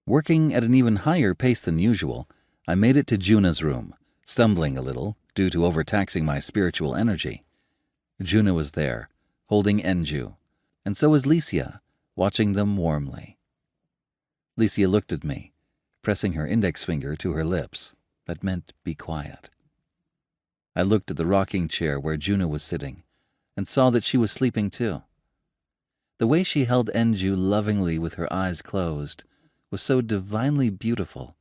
Working at an even higher pace than usual, I made it to Juna's room, stumbling a little due to overtaxing my spiritual energy. Juna was there, holding Enju, and so was Licia, watching them warmly. Licia looked at me, pressing her index finger to her lips. That meant be quiet. I looked at the rocking chair where Juna was sitting, and saw that she was sleeping too. The way she held Enju lovingly with her eyes closed was so divinely beautiful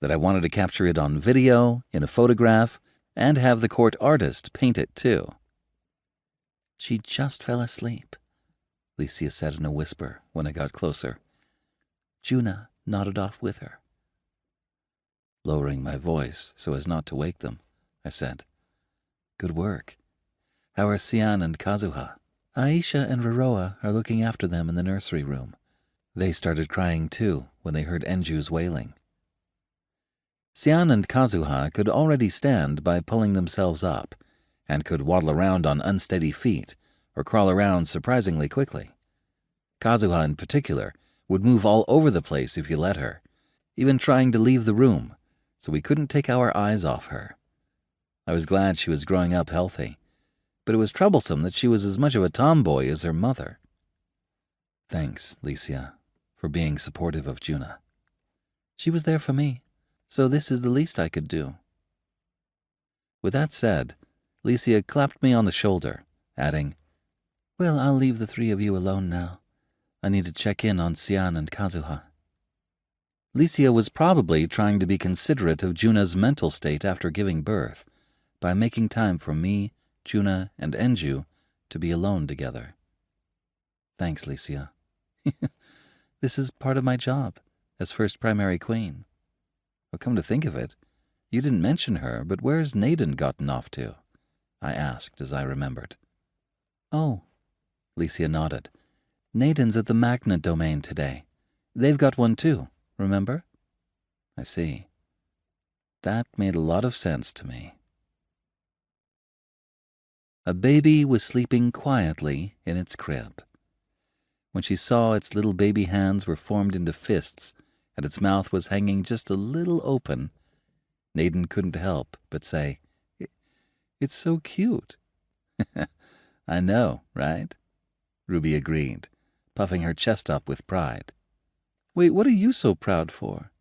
that I wanted to capture it on video, in a photograph, and have the court artist paint it too. She just fell asleep, Licia said in a whisper when I got closer. Juna nodded off with her. Lowering my voice so as not to wake them, I said, Good work. How are Haan and Kazuha? Aisha and Roroa are looking after them in the nursery room. They started crying too when they heard Enju's wailing. Haan and Kazuha could already stand by pulling themselves up, and could waddle around on unsteady feet or crawl around surprisingly quickly. Kazuha in particular would move all over the place if you let her, even trying to leave the room, so we couldn't take our eyes off her. I was glad she was growing up healthy, but it was troublesome that she was as much of a tomboy as her mother. Thanks, Licia, for being supportive of Juna. She was there for me, so this is the least I could do. With that said, Licia clapped me on the shoulder, adding, Well, I'll leave the three of you alone now. I need to check in on Haan and Kazuha. Licia was probably trying to be considerate of Juna's mental state after giving birth by making time for me, Juna, and Enju to be alone together. Thanks, Licia. This is part of my job as first primary queen. Well, come to think of it, you didn't mention her, but where's Naden gotten off to? I asked as I remembered. Oh, Licia nodded. Naden's at the Magna domain today. They've got one too, remember? I see. That made a lot of sense to me. A baby was sleeping quietly in its crib. When she saw its little baby hands were formed into fists and its mouth was hanging just a little open, Naden couldn't help but say, It's so cute. I know, right? Ruby agreed, puffing her chest up with pride. Wait, what are you so proud for?